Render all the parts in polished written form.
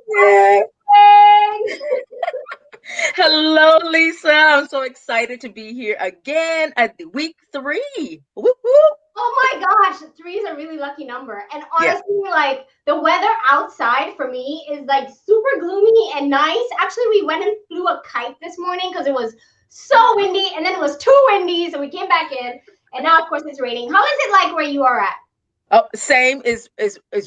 Yeah. Hey. Hello, Lisa. I'm so excited to be here again at the week 3. Whoop, whoop. Oh my gosh, three is a really lucky number. And Yeah. honestly, like the weather outside for me is like super gloomy and nice. Actually, we went and flew a kite this morning because it was so windy, and then it was too windy, so we came back in. And now, of course, it's raining. How is it like where you are at? Oh, same is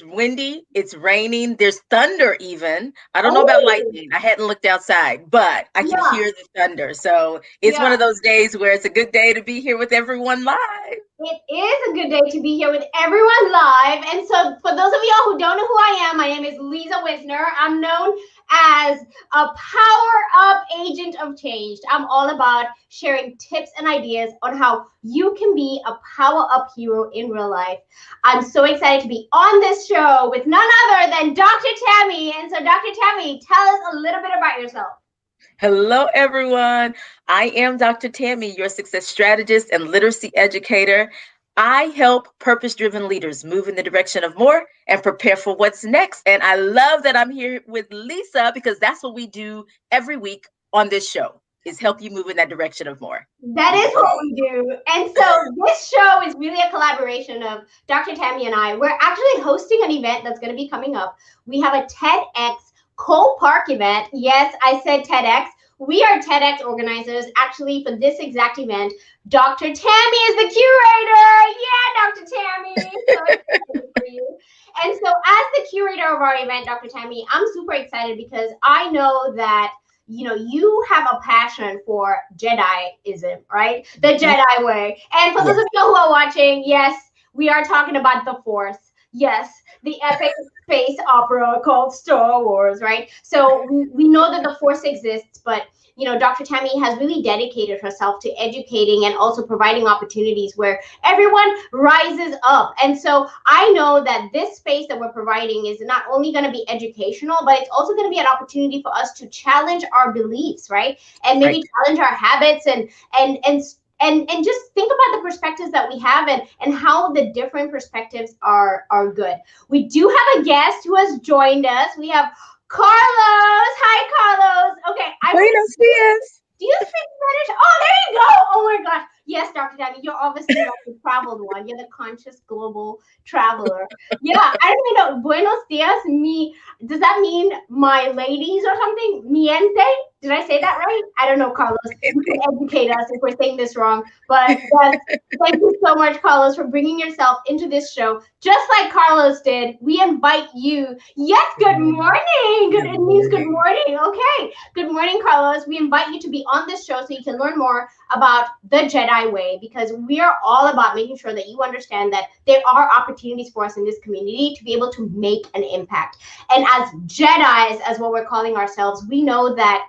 windy. It's raining. There's thunder even. I don't know about Oh, lightning. I hadn't looked outside, but I can yeah, hear the thunder. So it's one yeah. of those days where it's a good day to be here with everyone live. It is a good day to be here with everyone live. And so, for those of y'all who don't know who I am, my name is Lisa Wisner. I'm known as a power up agent of change. I'm all about sharing tips and ideas on how you can be a power up hero in real life. I'm so excited to be on this show with none other than Dr. Tammy. And so, Dr. Tammy, tell us a little bit about yourself. Hello, everyone. I am Dr. Tammy, your success strategist and literacy educator. I help purpose driven leaders move in the direction of more and prepare for what's next. And I love that I'm here with Lisa because that's what we do every week on this show is help you move in that direction of more. That is what Yay. we do. And so this show is really a collaboration of Dr. Tammy and I. We're actually hosting an event that's going to be coming up. We have a TEDx Cole Park event. Yes, I said TEDx. We are TEDx organizers. Actually, for this exact event, Dr. Tammy is the curator. Yeah, Dr. Tammy. So excited for you. And so, as the curator of our event, Dr. Tammy, I'm super excited because I know that you have a passion for Jediism, right? The Jedi way. And for those Yes. of you who are watching, yes, we are talking about the Force. Yes, the epic space opera called Star Wars, right? So we know that the Force exists, but Dr. Tammy has really dedicated herself to educating and also providing opportunities where everyone rises up. And so I know that this space that we're providing is not only going to be educational, but it's also going to be an opportunity for us to challenge our beliefs, right? And maybe Right. challenge our habits and and and just think about the perspectives that we have and how the different perspectives are good. We do have a guest who has joined us. We have Carlos. Hi, Carlos. Okay, I'm gonna. Buenos dias. Do you speak Spanish? Oh, there you go. Oh my gosh. Yes, Dr. Danny, you're obviously like the traveled one. You're the conscious global traveler. Yeah, I don't even know. Buenos dias, me. Does that mean my ladies or something? Miente? Did I say that right? I don't know, Carlos. You can educate us if we're saying this wrong. But yes, thank you so much, Carlos, for bringing yourself into this show. Just like Carlos did, we invite you. Yes, good morning. Good, Good it means good morning. morning. Okay. Good morning, Carlos. We invite you to be on this show so you can learn more about the Jedi Way because we are all about making sure that you understand that there are opportunities for us in this community to be able to make an impact. And as Jedis, as what we're calling ourselves, we know that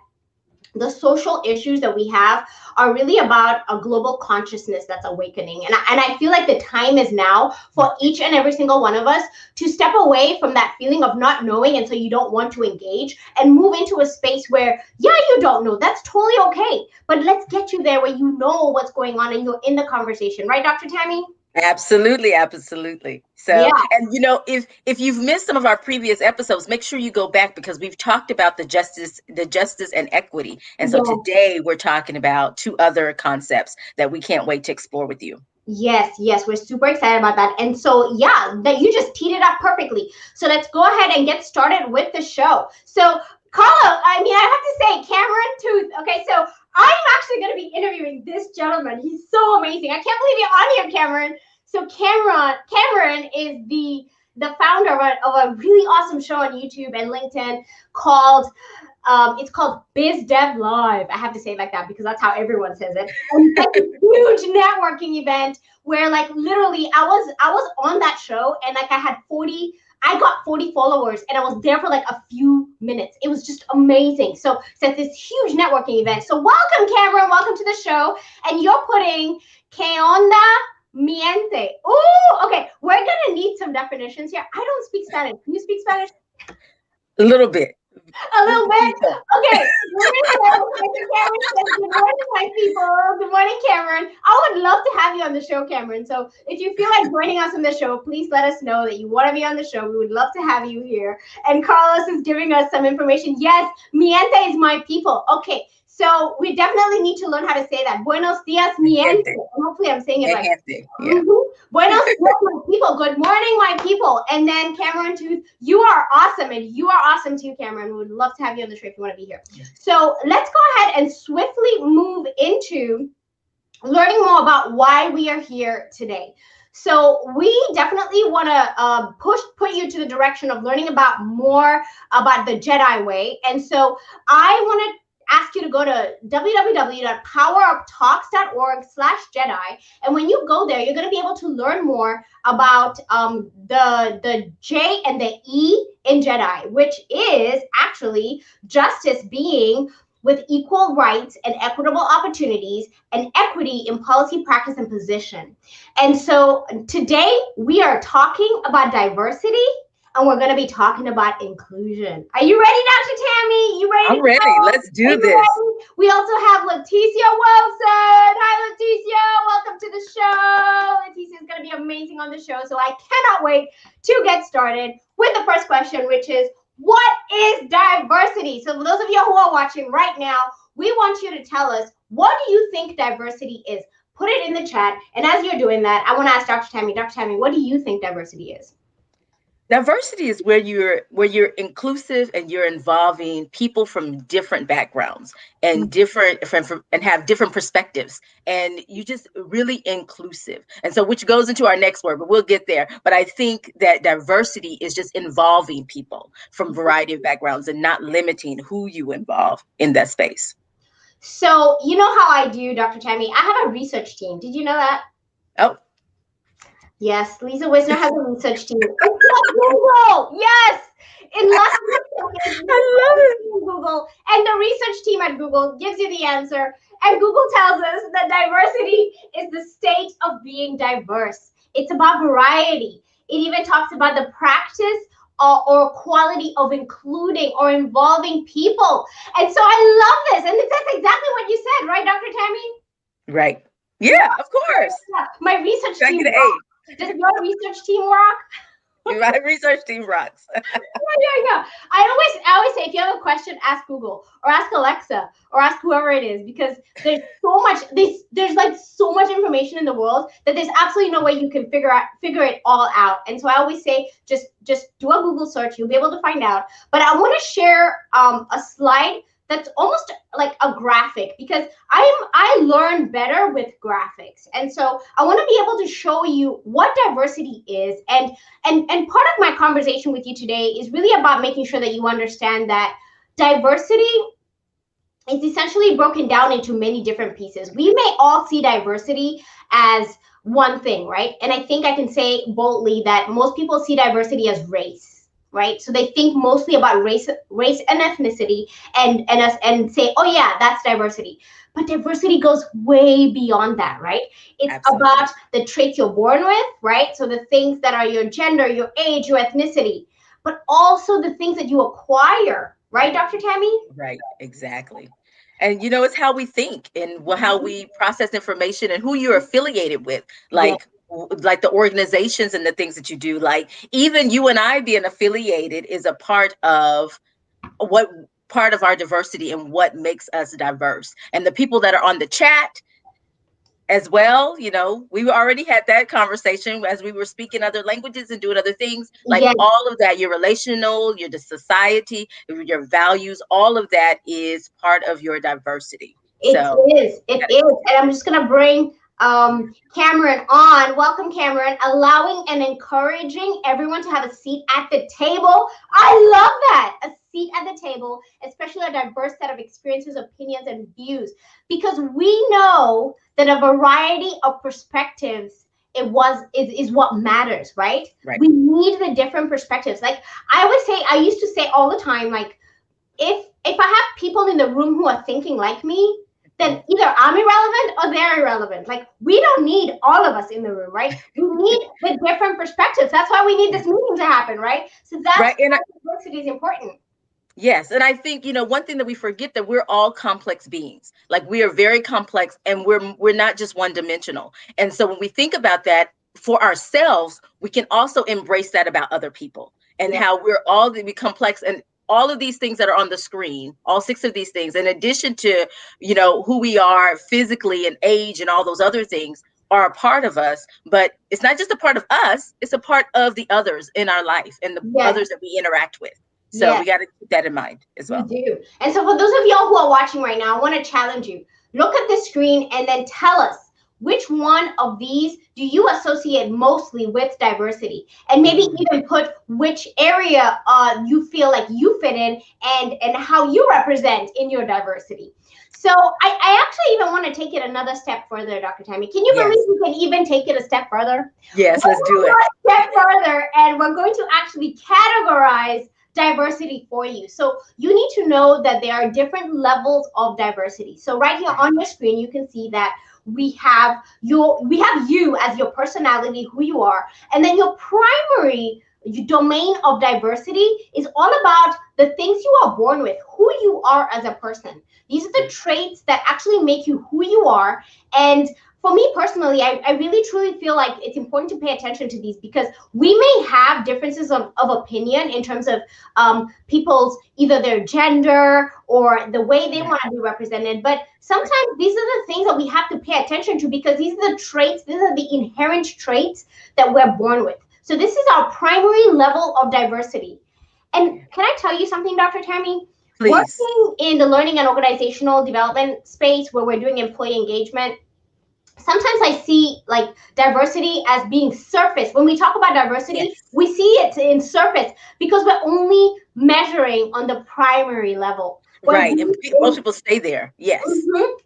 the social issues that we have are really about a global consciousness that's awakening. And I feel like the time is now for each and every single one of us to step away from that feeling of not knowing and so you don't want to engage and move into a space where, yeah, you don't know. That's totally okay. But let's get you there where you know what's going on and you're in the conversation. Right, Dr. Tammy? Absolutely, absolutely. Yeah. So, and if you've missed some of our previous episodes, make sure you go back because we've talked about the justice and equity. And so Yeah. today we're talking about two other concepts that we can't wait to explore with you. Yes, yes, we're super excited about that. And so, yeah, that you just teed it up perfectly. So let's go ahead and get started with the show. So, Carlo, I have to say, Cameron Tooth. Okay, so I'm actually going to be interviewing this gentleman. He's so amazing. I can't believe you're on here, Cameron. So, Cameron is the founder of a really awesome show on YouTube and LinkedIn called it's called Biz Dev Live. I have to say it like that because that's how everyone says it. And it's like a huge networking event where like literally I was on that show and like I got 40 followers and I was there for like a few minutes. It was just amazing. So it's this huge networking event. So welcome, Cameron. Welcome to the show. And you're putting Que onda miente. Oh, okay. We're gonna need some definitions here. I don't speak Spanish. Can you speak Spanish? A little bit, A With little the bit. people. Okay. Cameron says, good morning, my people. Good morning, Cameron. I would love to have you on the show, Cameron. So if you feel like joining us on the show, please let us know that you want to be on the show. We would love to have you here. And Carlos is giving us some information. Yes, miente is my people. Okay. So we definitely need to learn how to say that. Buenos dias, Mi miente. gente. Hopefully I'm saying it Mi right. gente. Yeah. Buenos dias, my people. Good morning, my people. And then Cameron, too, you are awesome. And you are awesome, too, Cameron. We would love to have you on the show if you want to be here. So let's go ahead and swiftly move into learning more about why we are here today. So we definitely want to put you to the direction of learning about more about the JEDI way. And so I want to ask you to go to www.poweruptalks.org/JEDI. And when you go there, you're going to be able to learn more about the J and the E in JEDI, which is actually justice being with equal rights and equitable opportunities and equity in policy, practice, and position. And so today we are talking about diversity, and we're going to be talking about inclusion. Are you ready, Dr. Tammy? You ready? I'm ready. Let's do this. Ready? We also have Leticia Wilson. Hi, Leticia. Welcome to the show. Leticia is going to be amazing on the show, so I cannot wait to get started with the first question, which is, what is diversity? So for those of you who are watching right now, we want you to tell us, what do you think diversity is? Put it in the chat. And as you're doing that, I want to ask Dr. Tammy, what do you think diversity is? Diversity is where you're inclusive and you're involving people from different backgrounds and and have different perspectives, and you just really inclusive. And so, which goes into our next word, but we'll get there. But I think that diversity is just involving people from a variety of backgrounds and not limiting who you involve in that space. So you know how I do, Dr. Tammy? I have a research team. Did you know that? Oh. Yes, Lisa Wisner has a research team. It's not Google. Yes. In less than seconds, I love it. Google, and the research team at Google gives you the answer. And Google tells us that diversity is the state of being diverse. It's about variety. It even talks about the practice or quality of including or involving people. And so I love this. And that's exactly what you said, right, Dr. Tammy? Right. Yeah, of course. Yeah. My research team. Does your research team rock? My research team rocks. Yeah. I always say, if you have a question, ask Google or ask Alexa or ask whoever it is, because there's so much. There's like so much information in the world that there's absolutely no way you can figure it all out. And so I always say, just do a Google search. You'll be able to find out. But I want to share a slide that's almost like a graphic, because I learn better with graphics. And so I want to be able to show you what diversity is. And part of my conversation with you today is really about making sure that you understand that diversity is essentially broken down into many different pieces. We may all see diversity as one thing, right? And I think I can say boldly that most people see diversity as race. Right, so they think mostly about race and ethnicity, and say, oh yeah, that's diversity. But diversity goes way beyond that, right? It's Absolutely. About the traits you're born with, right? So the things that are your gender, your age, your ethnicity, but also the things that you acquire, right, Dr. Tammy? Right, exactly. And it's how we think and how we process information and who you're affiliated with, like the organizations and the things that you do. Like even you and I being affiliated is a part of our diversity and what makes us diverse. And the people that are on the chat as well, we already had that conversation as we were speaking other languages and doing other things, like all of that, your relational, your society, your values, all of that is part of your diversity. It is. And I'm just going to bring Cameron on. Welcome, Cameron. Allowing and encouraging everyone to have a seat at the table. I love that. A seat at the table, especially a diverse set of experiences, opinions, and views, because we know that a variety of perspectives is what matters, right? We need the different perspectives. Like I used to say all the time, like if I have people in the room who are thinking like me, then either I'm irrelevant or they're irrelevant. Like we don't need all of us in the room, right? We need the different perspectives. That's why we need this meeting to happen, right? So that's why diversity is important. Yes, and I think, one thing that we forget, that we're all complex beings. Like, we are very complex, and we're not just one dimensional. And so when we think about that for ourselves, we can also embrace that about other people, and Yeah. how we're all to be complex, and all of these things that are on the screen, all six of these things, in addition to, who we are physically and age and all those other things, are a part of us. But it's not just a part of us, it's a part of the others in our life and the Yes. others that we interact with. So Yes. we got to keep that in mind as We well. do. And so for those of y'all who are watching right now, I want to challenge you. Look at the screen and then tell us, which one of these do you associate mostly with diversity? And maybe even put which area you feel like you fit in, and how you represent in your diversity. So I actually even want to take it another step further, Dr. Tammy. Can you Yes. believe we can even take it a step further? Yes, let's do it. A step further, and we're going to actually categorize diversity for you. So you need to know that there are different levels of diversity. So right here on your screen, you can see that we have you as your personality, who you are, and then your primary domain of diversity is all about the things you are born with, who you are as a person. These are the traits that actually make you who you are. And for me personally, I really truly feel like it's important to pay attention to these, because we may have differences of opinion in terms of people's either their gender or the way they want to be represented. But sometimes these are the things that we have to pay attention to, because these are the traits, these are the inherent traits that we're born with. So this is our primary level of diversity. And can I tell you something, Dr. Tammy? Please. Working in the learning and organizational development space where we're doing employee engagement, sometimes I see like diversity as being surface. When we talk about diversity, Yes. we see it in surface because we're only measuring on the primary level. Right. And most people stay there. Yes.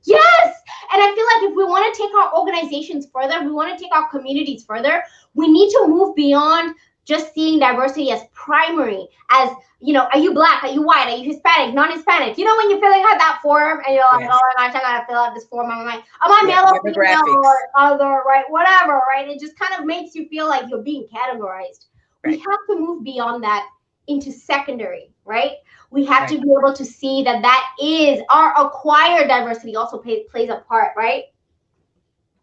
Yes. And I feel like if we want to take our organizations further, we want to take our communities further, we need to move beyond just seeing diversity as primary, as, are you black? Are you white? Are you Hispanic? Non-Hispanic? You know, when you're filling out that form and you're like, oh my gosh, I gotta fill out this form. Am I male or female or other, right? Whatever, right? It just kind of makes you feel like you're being categorized. We have to move beyond that into secondary, right? We have to be able to see that is our acquired diversity also plays a part, right?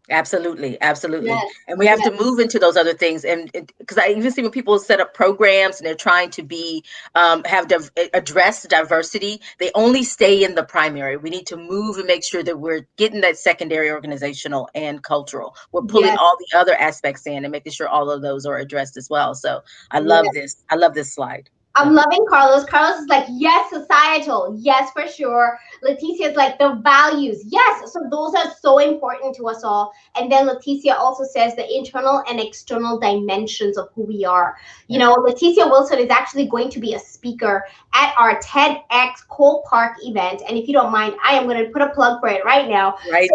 Absolutely. Absolutely. Yes. And we have to move into those other things. And because I even see when people set up programs and they're trying to be, address diversity, they only stay in the primary. We need to move and make sure that we're getting that secondary, organizational and cultural. We're pulling all the other aspects in and making sure all of those are addressed as well. So I love this. I love this slide. I'm loving Carlos. Carlos is like, yes, societal. Yes, for sure. Leticia is like, the values. Yes. So those are so important to us all. And then Leticia also says the internal and external dimensions of who we are. You know, Leticia Wilson is actually going to be a speaker at our TEDx Cole Park event. And if you don't mind, I am going to put a plug for it right now. Yes,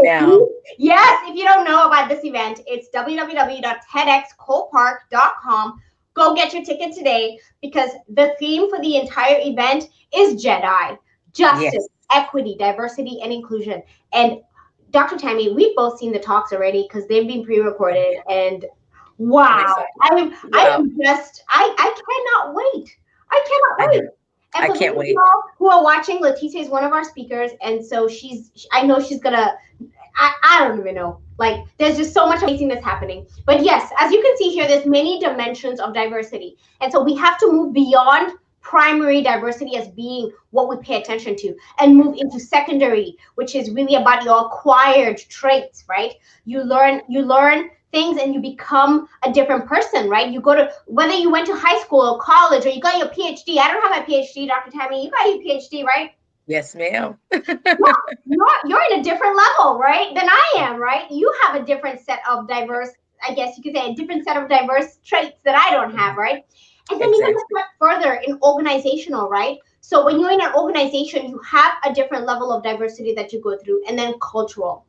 if you don't know about this event, it's www.tedxcolepark.com. Go get your ticket today, because the theme for the entire event is JEDI, justice, equity, diversity, and inclusion. And Dr. Tammy, we've both seen the talks already because they've been pre-recorded. And wow, I cannot wait. I cannot wait. And for those of y'all who are watching, Leticia is one of our speakers, and so I know she's gonna. I don't even know. Like, there's just so much amazing that's happening. But yes, as you can see here, there's many dimensions of diversity. And so we have to move beyond primary diversity as being what we pay attention to, and move into secondary, which is really about your acquired traits, right? You learn things and you become a different person, right? You go to, whether you went to high school or college or you got your PhD. I don't have my PhD, Dr. Tammy. You got your PhD, right? Yes, ma'am. You're in a different level, right, than I am, right? You have a different set of diverse, I guess you could say, a different set of diverse traits that I don't have, right? And then even a step further in organizational, right? So when you're in an organization, you have a different level of diversity that you go through, and then cultural.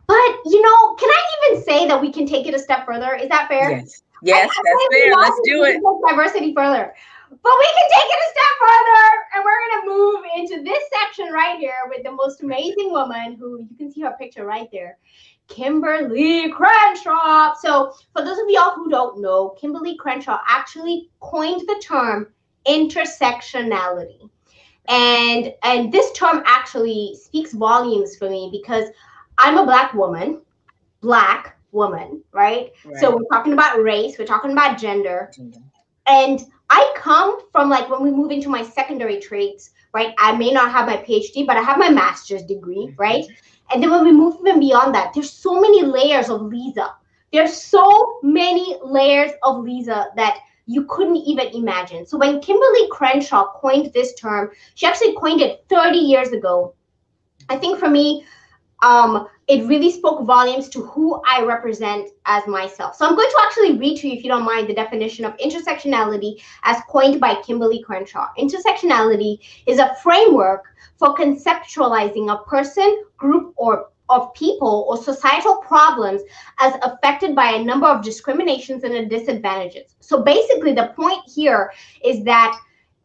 But, can I even say that we can take it a step further? Is that fair? Yes, that's fair. Let's do it. Diversity further. But we can take it a step further, and we're going to move into this section right here with the most amazing woman, who you can see her picture right there, Kimberly Crenshaw. So for those of y'all who don't know, Kimberly Crenshaw actually coined the term intersectionality. And this term actually speaks volumes for me because I'm a black woman, right? So Right. we're talking about race, we're talking about gender. Gender. And I come from, like, when we move into my secondary traits, right? I may not have my PhD, but I have my master's degree, right? Mhm. And then when we move even beyond that, there's so many layers of Lisa. There's so many layers of Lisa that you couldn't even imagine. So when Kimberly Crenshaw coined this term, she actually coined it 30 years ago. I think for me, it really spoke volumes to who I represent as myself. So I'm going to actually read to you, if you don't mind, the definition of intersectionality as coined by Kimberly Crenshaw. Intersectionality is a framework for conceptualizing a person, group, or of people or societal problems as affected by a number of discriminations and disadvantages. So basically, the point here is that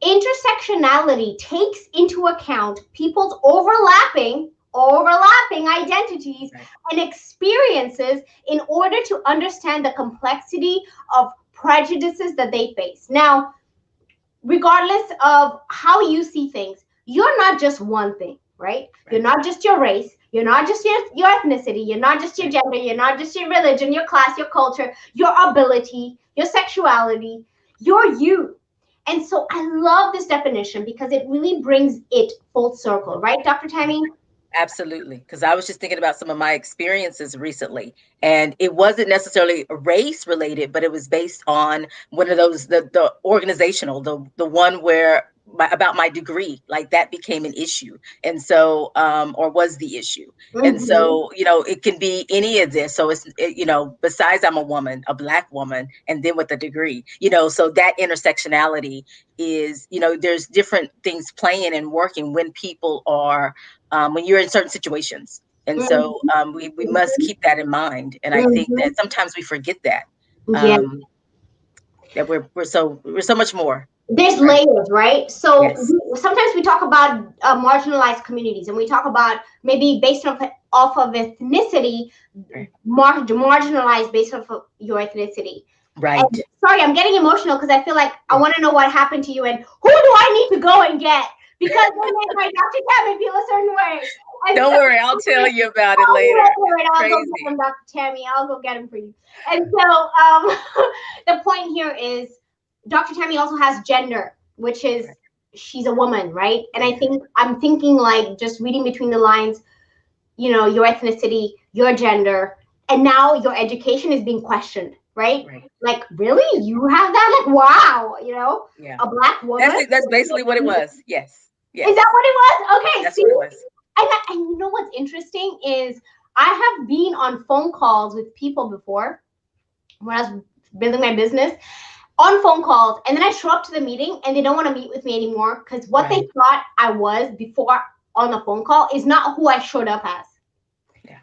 intersectionality takes into account people's overlapping identities Right. and experiences in order to understand the complexity of prejudices that they face. Now, regardless of how you see things, you're not just one thing, right? You're Right. not just your race, you're not just your ethnicity, you're not just your Right. gender, you're not just your religion, your class, your culture, your ability, your sexuality, you're you. And so I love this definition because it really brings it full circle, right, Dr. Tammy? Absolutely, because I was just thinking about some of my experiences recently, and it wasn't necessarily race related, but it was based on one of those the organizational, the one where about my degree, like that became an issue, and so or was the issue, and Mm-hmm. so it can be any of this. So besides I'm a woman, a black woman, and then with a degree, so that intersectionality is there's different things playing and working when people are when you're in certain situations. And so Mm-hmm. we must keep that in mind. And I think that Mm-hmm. sometimes we forget that Yeah. um, that we're so much more, There's right? layers, right? So Yes. sometimes we talk about marginalized communities, and we talk about maybe based off of ethnicity, Right. marginalized based off of your ethnicity. And Right. sorry, I'm getting emotional because I feel like I want to know what happened to you and who do I need to go and get because they made my Dr. Tammy feel a certain way. And Don't so worry, I'll tell you about it I'll later. go It's I'll go get crazy. him, Dr. Tammy. I'll go get him for you. And so the point here is Dr. Tammy also has gender, which is Right. she's a woman, right? And I Mhm. think I'm thinking, like, just reading between the lines, your ethnicity, your gender, and now your education is being questioned, right? Right. Like, really? You have that? Like, wow, Yeah. a black woman? That's it. That's basically what it was. Yes. Is Yes. that what it was? Okay, That's see? what it was. And you know what's interesting is I have been on phone calls with people before when I was building my business on phone calls, and then I show up to the meeting and they don't want to meet with me anymore because what they Right. thought I was before on the phone call is not who I showed up as. Yeah.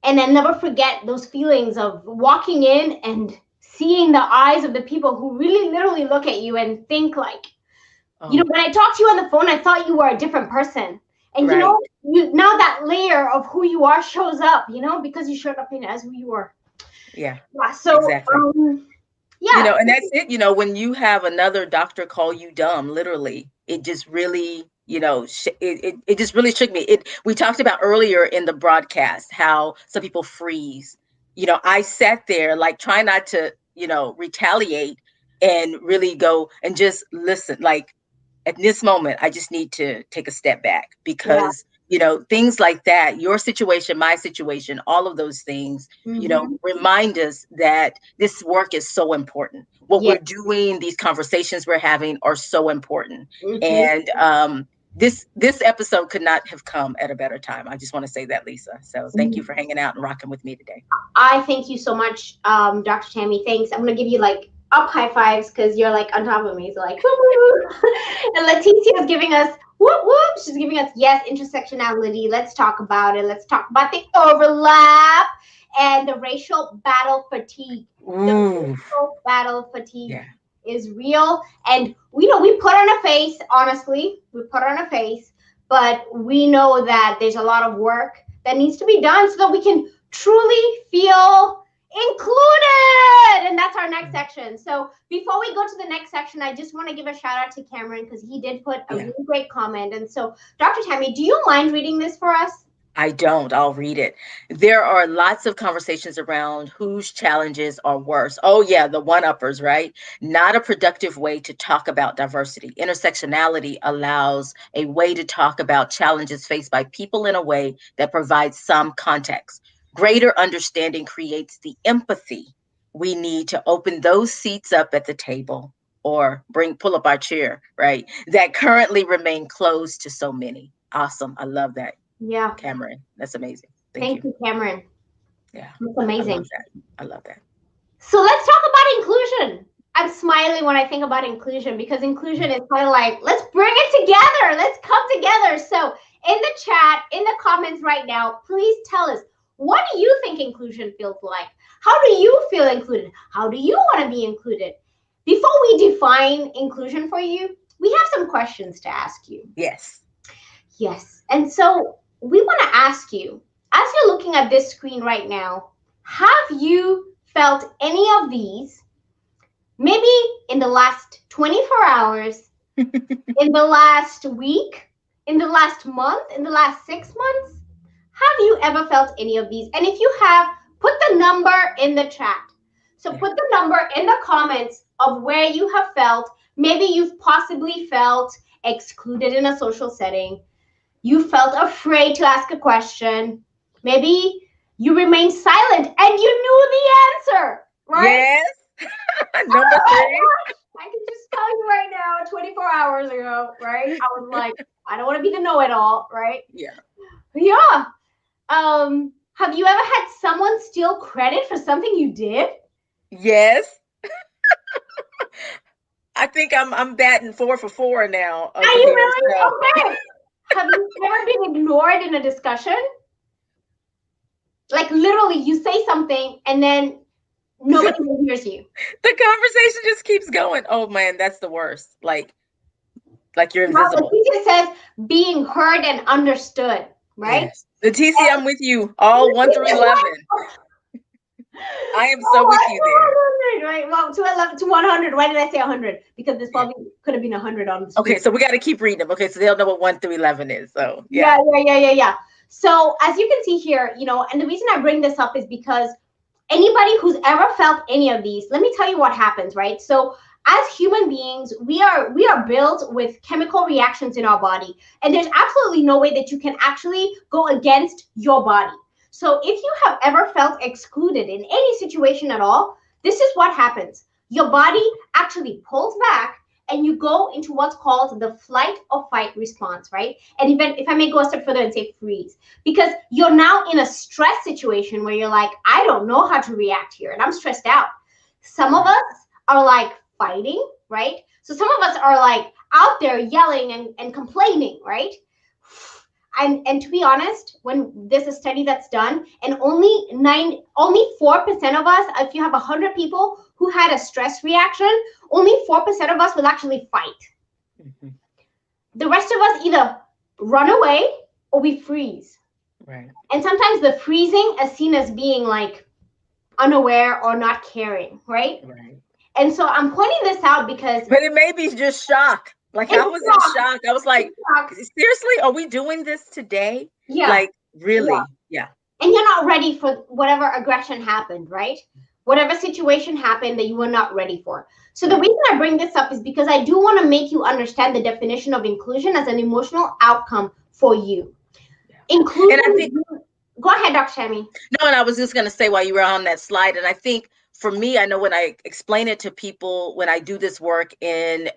And I never forget those feelings of walking in and seeing the eyes of the people who really literally look at you and think like, Oh, when I talked to you on the phone, I thought you were a different person. And right. now that layer of who you are shows up, because you showed up in as who you are. Yeah. Yeah. So, Exactly. yeah, And that's it. When you have another doctor call you dumb, literally, it just really, it just really shook me. We talked about earlier in the broadcast how some people freeze. I sat there like trying not to, retaliate and really go and just listen. Like at this moment, I just need to take a step back yeah. because, things like that, your situation, my situation, all of those things, Mm-hmm. remind us that this work is so important. What Yeah. we're doing, these conversations we're having are so important. Mm-hmm. And this episode could not have come at a better time. I just want to say that, Lisa. So thank you for hanging out and rocking with me today. I thank you so much, Dr. Tammy. Thanks. I'm gonna give you like up high fives because you're like on top of me. So like, woo, woo, woo. And Leticia is giving us whoop whoop. She's giving us yes intersectionality. Let's talk about it. Let's talk about the overlap and the racial battle fatigue. The Ooh, racial battle fatigue yeah, is real, and we know we put on a face. Honestly, we put on a face, but we know that there's a lot of work that needs to be done so that we can truly feel included. And that's our next section. So before we go to the next section, I just want to give a shout out to Cameron because he did put a really great comment. And so, Dr. Tammy, do you mind reading this for us? I don't. I'll read it. There are lots of conversations around whose challenges are worse. Oh, yeah, the one-uppers, right? Not a productive way to talk about diversity. Intersectionality allows a way to talk about challenges faced by people in a way that provides some context. Greater understanding creates the empathy we need to open those seats up at the table or pull up our chair, right? That currently remain closed to so many. Awesome. I love that. Yeah. Cameron, that's amazing. Thank you, Cameron. Yeah. That's amazing. I love that. So let's talk about inclusion. I'm smiling when I think about inclusion because inclusion is kind of like, let's bring it together. Let's come together. So in the chat, in the comments right now, please tell us, what do you think inclusion feels like? How do you feel included? How do you want to be included? Before we define inclusion for you, we have some questions to ask you. Yes. Yes. And so we want to ask you, as you're looking at this screen right now, have you felt any of these maybe in the last 24 hours, in the last week, in the last month, in the last 6 months? Have you ever felt any of these? And if you have, put the number in the chat. So put the number in the comments of where you have felt. Maybe you've possibly felt excluded in a social setting. You felt afraid to ask a question. Maybe you remained silent and you knew the answer, right? Yes. Number 3. I can just tell you right now, 24 hours ago, right? I was like, I don't want to be the know-it-all, right? Yeah. Yeah. Have you ever had someone steal credit for something you did? Yes. I think I'm batting 4 for 4 now. Are you really? So. Okay. Have you ever been ignored in a discussion? Like literally you say something and then nobody hears you. The conversation just keeps going. Oh man, that's the worst. Like you're invisible. Leticia says being heard and understood, right? Yes. Leticia, I'm with you. All 1 through 11. I am so with you there. Right? Well, 211 to 100. Why did I say 100? Because this probably could have been 100 on the screen. Okay, so we got to keep reading them. Okay, so they'll know what 1 through 11 is. So yeah. So as you can see here, and the reason I bring this up is because anybody who's ever felt any of these, let me tell you what happens, right? So as human beings, we are built with chemical reactions in our body, and there's absolutely no way that you can actually go against your body. So if you have ever felt excluded in any situation at all, this is what happens. Your body actually pulls back and you go into what's called the flight or fight response, right? And even if I may go a step further and say freeze, because you're now in a stress situation where you're like, I don't know how to react here and I'm stressed out. Some of us are like fighting, right? So some of us are like out there yelling and complaining, right? And to be honest, when there's a study that's done, and only 4% of us, if you have 100 people who had a stress reaction, only 4% of us will actually fight. Mm-hmm. The rest of us either run away or we freeze. Right. And sometimes the freezing is seen as being like unaware or not caring, right? Right. And so I'm pointing this out because... But it may be just shock. Like I was in shock. I was like, seriously, are we doing this today? Yeah. Like really? Yeah. And you're not ready for whatever aggression happened, right? Whatever situation happened that you were not ready for. So the reason I bring this up is because I do want to make you understand the definition of inclusion as an emotional outcome for you. Yeah. Inclusion. And I think, go ahead, Dr. Tammy. No, and I was just going to say while you were on that slide, and I think for me, I know when I explain it to people, when I do this work in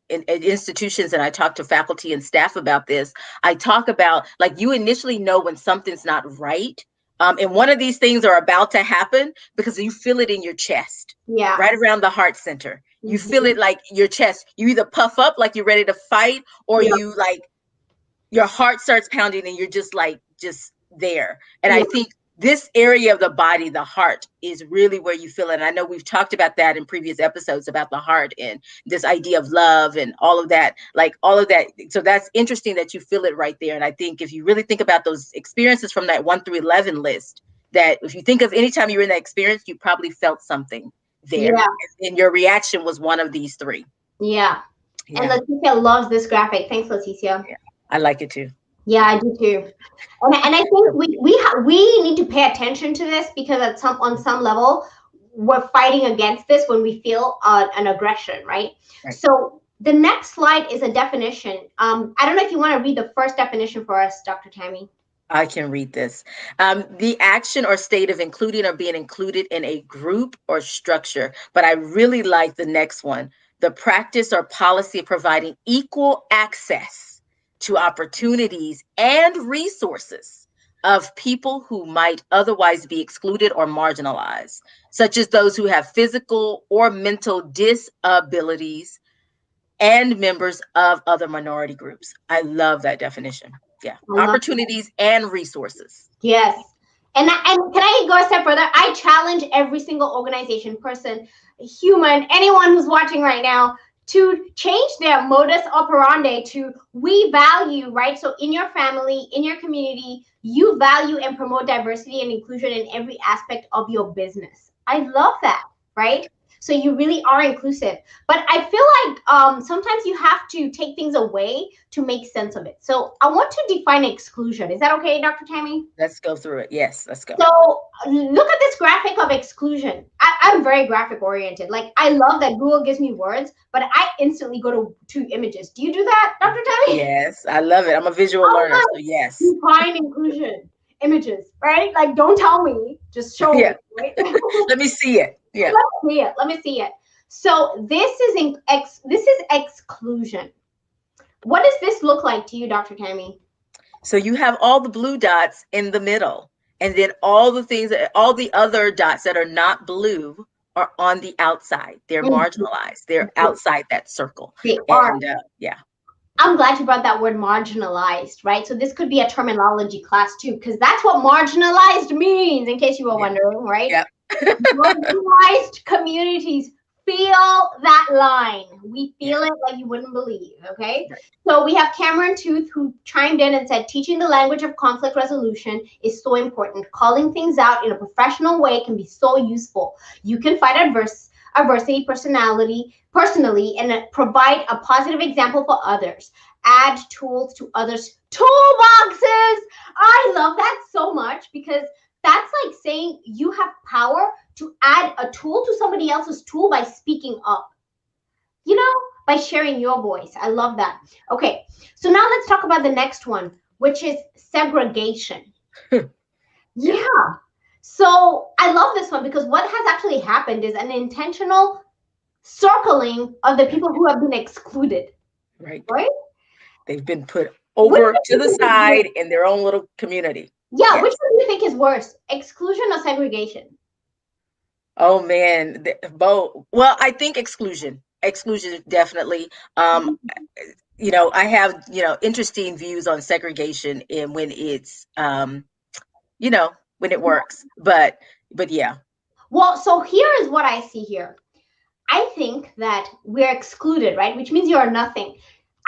institutions and I talk to faculty and staff about this, I talk about like you initially know when something's not right. And one of these things are about to happen because you feel it in your chest, right around the heart center. Mm-hmm. You feel it like your chest. You either puff up like you're ready to fight or you like your heart starts pounding and you're just there. And I think this area of the body, the heart, is really where you feel it. And I know we've talked about that in previous episodes about the heart and this idea of love and all of that, So that's interesting that you feel it right there. And I think if you really think about those experiences from that 1 through 11 list, that if you think of any time you were in that experience, you probably felt something there. Yeah. And your reaction was one of these three. Yeah. And Yeah. Leticia loves this graphic. Thanks, Leticia. Yeah. I like it too. Yeah, I do too. And I think we need to pay attention to this because on some level we're fighting against this when we feel an aggression, right? So the next slide is a definition. I don't know if you want to read the first definition for us, Dr. Tammy. I can read this. The action or state of including or being included in a group or structure. But I really like the next one. The practice or policy of providing equal access to opportunities and resources of people who might otherwise be excluded or marginalized, such as those who have physical or mental disabilities and members of other minority groups. I love that definition. Yeah, opportunities and resources. Yes. And can I go a step further? I challenge every single organization, person, human, anyone who's watching right now to change their modus operandi to we value, right? So in your family, in your community, you value and promote diversity and inclusion in every aspect of your business. I love that, right? So you really are inclusive. But I feel like sometimes you have to take things away to make sense of it. So I want to define exclusion. Is that okay, Dr. Tammy? Let's go through it. Yes, let's go. So look at this graphic of exclusion. I'm very graphic oriented. Like I love that Google gives me words, but I instantly go to images. Do you do that, Dr. Tammy? Yes, I love it. I'm a visual learner, so yes. Define inclusion. Images, right? Like don't tell me, just show me, right? Let me see it. Yeah. Let me see it. So this is exclusion. What does this look like to you, Dr. Tammy? So you have all the blue dots in the middle, and then all the other dots that are not blue are on the outside. They're marginalized. They're outside that circle. They are. Yeah. I'm glad you brought that word marginalized, right? So this could be a terminology class too, because that's what marginalized means, in case you were wondering, right? Yeah. Marginalized communities feel that line. We feel it like you wouldn't believe, okay? Right. So we have Cameron Tooth who chimed in and said, teaching the language of conflict resolution is so important. Calling things out in a professional way can be so useful. You can fight adversity personally and provide a positive example for others. Add tools to others' toolboxes. I love that so much because that's like saying you have power to add a tool to somebody else's tool by speaking up, by sharing your voice. I love that. Okay, so now let's talk about the next one, which is segregation. Yeah. So I love this one because what has actually happened is an intentional circling of the people who have been excluded. Right? They've been put over to the side in their own little community. Yeah, yes. Which one do you think is worse, exclusion or segregation? Oh man, both. Well, I think exclusion definitely. I have interesting views on segregation and when it's when it works, but yeah. Well, so here is what I see here. I think that we're excluded, right? Which means you are nothing.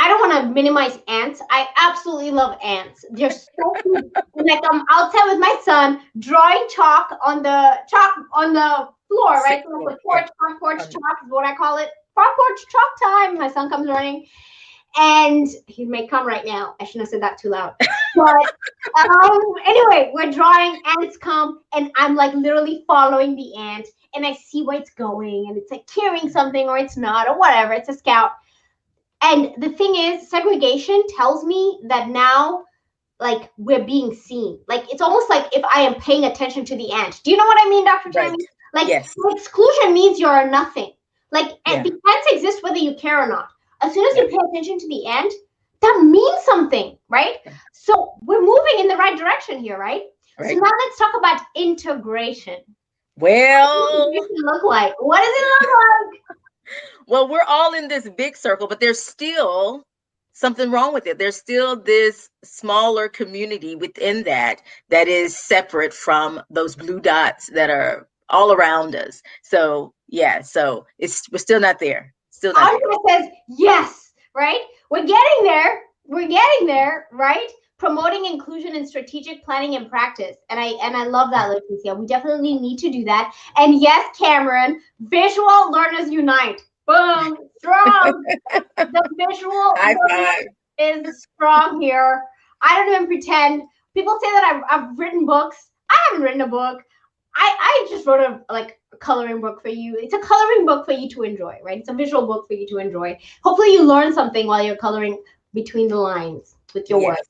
I don't want to minimize ants. I absolutely love ants. They're so cute. Like I'm outside with my son drawing chalk on the floor, right? So like the front porch chalk is what I call it. Front porch chalk time. My son comes running, and he may come right now. I shouldn't have said that too loud. But anyway, we're drawing. Ants come, and I'm like literally following the ant, and I see where it's going, and it's like carrying something, or it's not, or whatever. It's a scout. And the thing is, segregation tells me that now, like, we're being seen. Like, it's almost like if I am paying attention to the ant. Do you know what I mean, Dr. Tammy? Like, yes. Exclusion means you're nothing. Like, the ants exist whether you care or not. As soon as you pay attention to the ant, that means something, right? So we're moving in the right direction here, right? So now let's talk about integration. Well, what does it look like? What does it look like? Well, we're all in this big circle, but there's still something wrong with it. There's still this smaller community within that is separate from those blue dots that are all around us. So yeah, so we're still not there. Still not there. Says yes, right? We're getting there. we're getting there, right? Promoting inclusion in strategic planning and practice. And I love that, Leticia. We definitely need to do that. And yes, Cameron, visual learners unite. Boom, strong. The visual High learner five. is strong here. I don't even pretend. People say that I've written books. I haven't written a book. I just wrote a coloring book for you. It's a coloring book for you to enjoy, right? It's a visual book for you to enjoy. Hopefully you learn something while you're coloring between the lines with your words.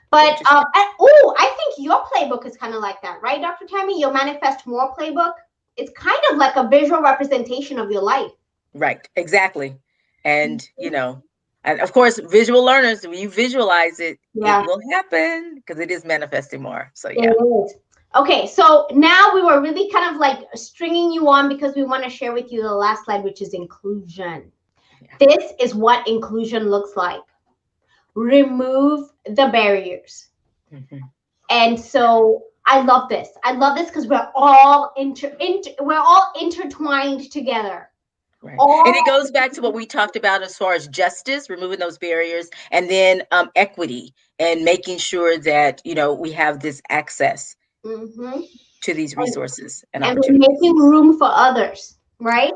But I think your playbook is kind of like that, right, Dr. Tammy? Your Manifest More playbook. It's kind of like a visual representation of your life. Right, exactly. And and of course, visual learners, when you visualize it, it will happen because it is manifesting more. So yeah. It is. Okay, so now we were really kind of like stringing you on because we want to share with you the last slide, which is inclusion. Yeah. This is what inclusion looks like. Remove the barriers. Mm-hmm. And so I love this. I love this because we're all intertwined together. Right. And it goes back to what we talked about as far as justice, removing those barriers, and then equity and making sure that, we have this access to these resources and opportunities. And making room for others, right?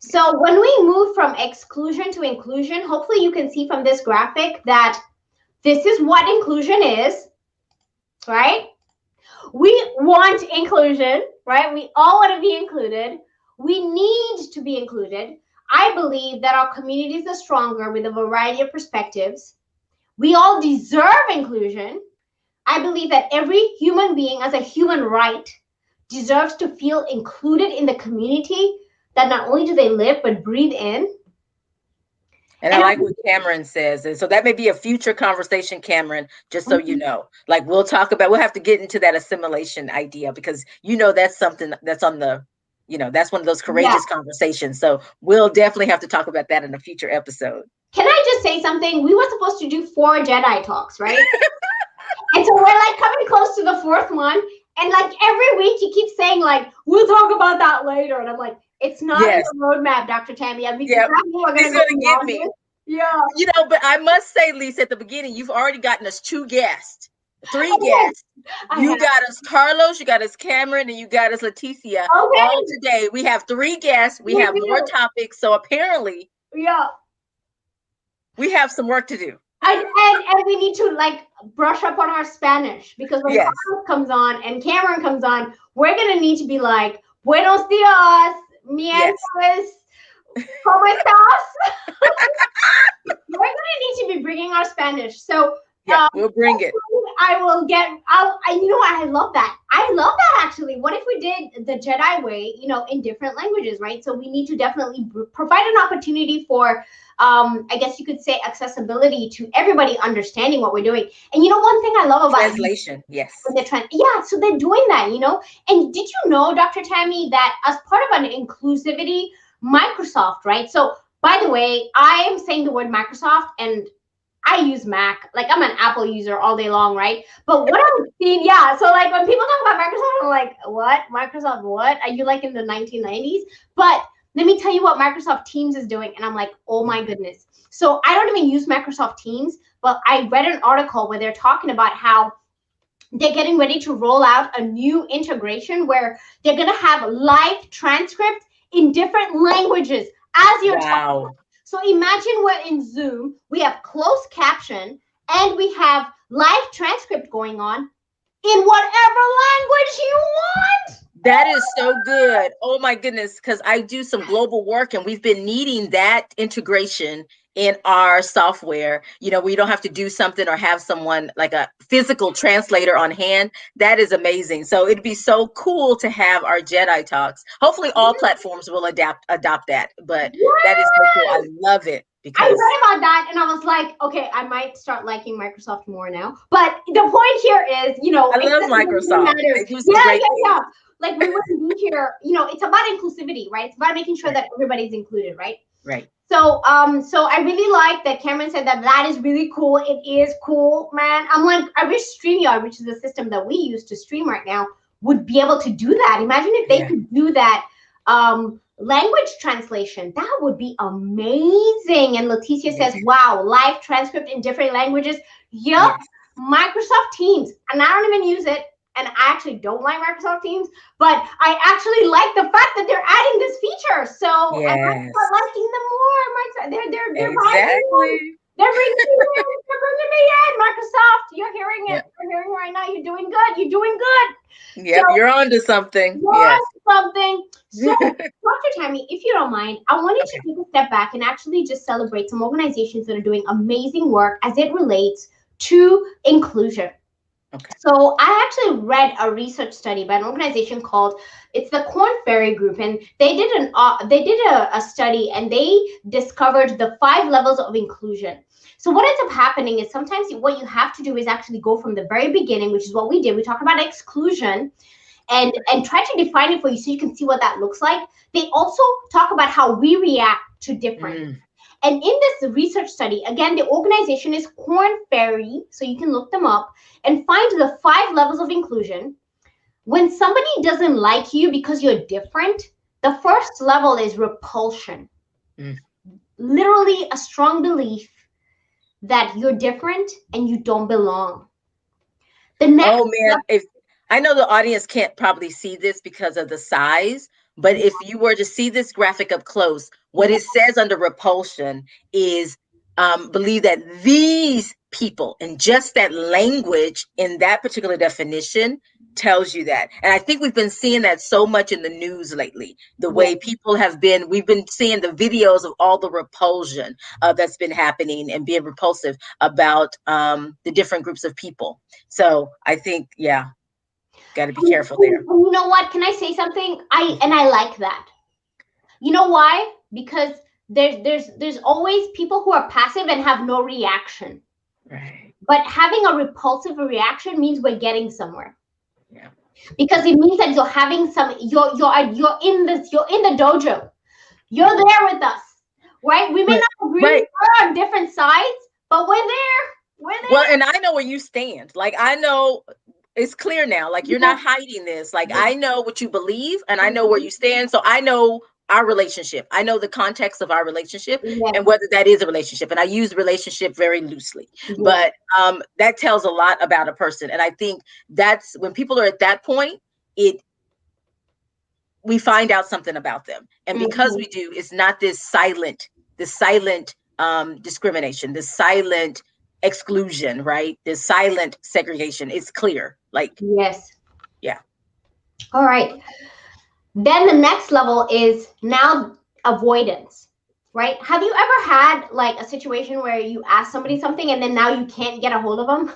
So when we move from exclusion to inclusion, hopefully you can see from this graphic that this is what inclusion is, right? We want inclusion, right? We all want to be included. We need to be included. I believe that our communities are stronger with a variety of perspectives. We all deserve inclusion. I believe that every human being, as a human right, deserves to feel included in the community that not only do they live, but breathe in. And I like what Cameron says. And so that may be a future conversation, Cameron, just so you know. Like we'll have to get into that assimilation idea because that's something that's on the, that's one of those courageous conversations. So we'll definitely have to talk about that in a future episode. Can I just say something? We were supposed to do 4 JEDI Talks, right? And so we're like coming close to the 4th one. And like every week you keep saying like, we'll talk about that later. And I'm like, it's not in the roadmap, Dr. Tammy. I mean, he's going to get me. Yeah. But I must say, Lisa, at the beginning, you've already gotten us 2 guests, 3 guests. You got us Carlos, you got us Cameron, and you got us Leticia. Okay. All today. We have 3 guests. We have more topics. So apparently, we have some work to do. And we need to like brush up on our Spanish because when Carlos comes on and Cameron comes on, we're going to need to be like, buenos dias, miércoles. ¿Cómo estás? We're going to need to be bringing our Spanish. So we'll bring it. I love that. I love that actually. What if we did the JEDI way, in different languages, right? So we need to definitely provide an opportunity for, I guess you could say, accessibility to everybody understanding what we're doing. And one thing I love about translation, yes. So they're doing that, And did you know, Dr. Tammy, that as part of an inclusivity, Microsoft, right? So by the way, I am saying the word Microsoft and I use Mac. Like I'm an Apple user all day long, right? But what I'm seeing, so like when people talk about Microsoft, I'm like, what? Microsoft what? Are you like in the 1990s? But let me tell you what Microsoft Teams is doing. And I'm like, oh my goodness. So I don't even use Microsoft Teams, but I read an article where they're talking about how they're getting ready to roll out a new integration where they're going to have live transcript in different languages as you're talking. So imagine we're in Zoom, we have closed caption, and we have live transcript going on in whatever language you want. That is so good. Oh my goodness, because I do some global work and we've been needing that integration in our software, we don't have to do something or have someone like a physical translator on hand. That is amazing. So it'd be so cool to have our JEDI Talks. Hopefully all platforms will adopt that, but that is so cool. I love it. I read about that and I was like, okay, I might start liking Microsoft more now. But the point here is, I love Microsoft. They do some great things. Like we wouldn't be here, it's about inclusivity, right? It's about making sure that everybody's included, right? Right. So I really like that Cameron said that is really cool. It is cool, man. I'm like, I wish StreamYard, which is the system that we use to stream right now, would be able to do that. Imagine if they could do that Language translation, that would be amazing. And Leticia says, Yes. wow, live transcript in different languages. Yup. Yes. Microsoft Teams. And I don't even use it. And I actually don't like Microsoft Teams, but I actually like the fact that they're adding this feature. So I might Yes. start liking them more. They're buying me. Exactly. They're bringing me in. They're bringing me in. Microsoft, you're hearing it. Yeah. You're hearing it right now. You're doing good. You're doing good. Yep. So You're onto something. you're Yes. something. So, Dr. Tammy, if you don't mind, I wanted Okay. to take a step back and actually just celebrate some organizations that are doing amazing work as it relates to inclusion. Okay. So I actually read a research study by an organization called, it's the Corn Ferry Group, and they did a study, and they discovered the 5 levels of inclusion. So what ends up happening is sometimes what you have to do is actually go from the very beginning, which is what we did. We talked about exclusion and try to define it for you so you can see what that looks like. They also talk about how we react to different. And in this research study, again, the organization is Corn Ferry, so you can look them up and find the 5 levels of inclusion. When somebody doesn't like you because you're different, the first level is repulsion. Literally a strong belief that you're different and you don't belong. The next Oh man, if I know the audience can't probably see this because of the size, but if you were to see this graphic up close, what it says under repulsion is believe that these people, and just that language in that particular definition tells you that. And I think we've been seeing that so much in the news lately, the way people we've been seeing the videos of all the repulsion that's been happening and being repulsive about the different groups of people. So I think, yeah, got to be careful there. You know what? Can I say something? I like that. You know why? Because there's always people who are passive and have no reaction. Right. But having a repulsive reaction means we're getting somewhere. Yeah. Because it means that you're having you're in the dojo. You're there with us. Right? We may not agree, we're on different sides, but we're there. We're there. Well, and I know where you stand. Like, I know it's clear now. Like, you're not hiding this. Like, I know what you believe and I know where you stand. So I know our relationship. I know the context of our relationship and whether that is a relationship. And I use relationship very loosely. But that tells a lot about a person. And I think that's when people are at that point, we find out something about them. And because we do, it's not this silent discrimination, this silent exclusion, right? This silent segregation. It's clear. Like, yes. Yeah. All right. Then the next level is now avoidance, right? Have you ever had like a situation where you ask somebody something and then now you can't get a hold of them?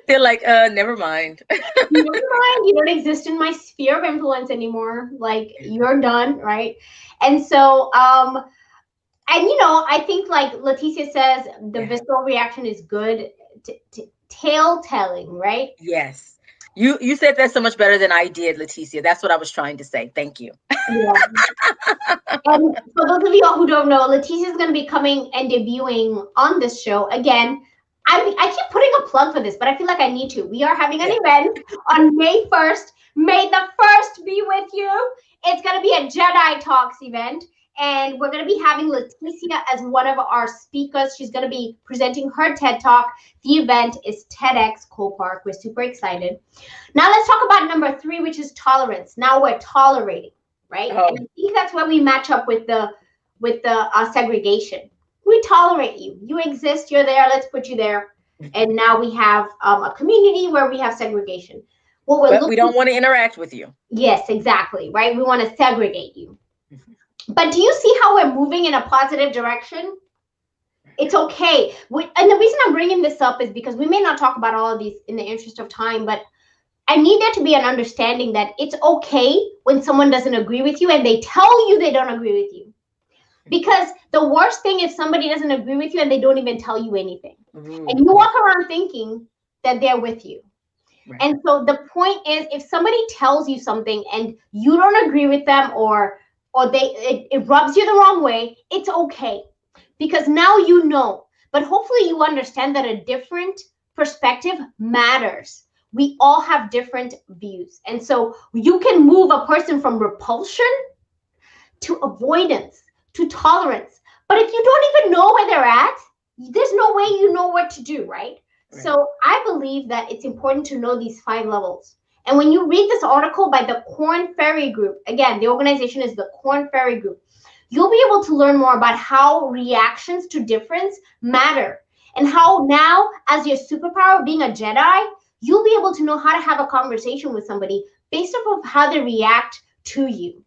They're like, never mind. Never mind. You don't exist in my sphere of influence anymore. Like, you're done, right? And so, and you know, I think like Leticia says, the visceral reaction is good. Tale telling, right? Yes. You said that so much better than I did, Leticia. That's what I was trying to say. Thank you. Yeah. And for those of you who don't know, Leticia is going to be coming and debuting on this show again. I keep putting a plug for this, but I feel like I need to. We are having an event on May 1st. May the 1st be with you. It's going to be a JEDI Talks event. And we're going to be having Leticia as one of our speakers. She's going to be presenting her TED Talk. The event is TEDx Co-Park. We're super excited. Now let's talk about number 3, which is tolerance. Now we're tolerating, right? And I think that's where we match up with the segregation. We tolerate you. You exist. You're there. Let's put you there. And now we have a community where we have segregation. But we don't want to interact with you. Yes, exactly, right? We want to segregate you. But do you see how we're moving in a positive direction? It's okay. And the reason I'm bringing this up is because we may not talk about all of these in the interest of time, but I need there to be an understanding that it's okay when someone doesn't agree with you and they tell you they don't agree with you. Because the worst thing is somebody doesn't agree with you and they don't even tell you anything. And you walk around thinking that they're with you. Right. And so the point is, if somebody tells you something and you don't agree with them or it rubs you the wrong way, it's okay. Because now you know. But hopefully you understand that a different perspective matters. we all have different views. And so you can move a person from repulsion to avoidance to tolerance. But if you don't even know where they're at, there's no way you know what to do, right? Right. So I believe that it's important to know these 5 levels. And when you read this article by the Corn Ferry Group, again, the organization is the Corn Ferry Group, you'll be able to learn more about how reactions to difference matter and how now, as your superpower being a Jedi, you'll be able to know how to have a conversation with somebody based off of how they react to you.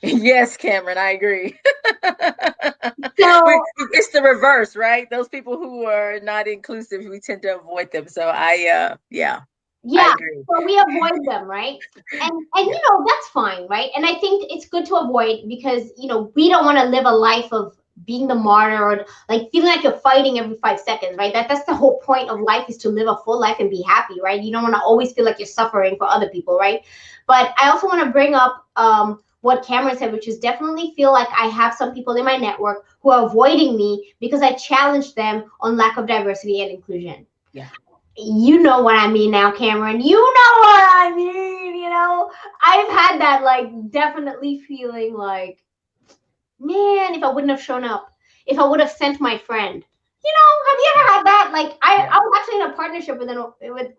Yes, Cameron, I agree. So It's the reverse, right? Those people who are not inclusive, we tend to avoid them. So I yeah, agree. so we avoid them, right? And you know, that's fine, right? And I think it's good to avoid because, you know, we don't want to live a life of being the martyr or like feeling like you're fighting every 5 seconds, right? That's the whole point of life, is to live a full life and be happy, right? You don't want to always feel like you're suffering for other people, right? But I also want to bring up what Cameron said, which is definitely feel like I have some people in my network who are avoiding me because I challenged them on lack of diversity and inclusion. Yeah. You know what I mean now, Cameron. You know what I mean. You know, I've had that, like, definitely feeling like, man, if I wouldn't have shown up, if I would have sent my friend. You know, have you ever had that? Like, I was actually in a partnership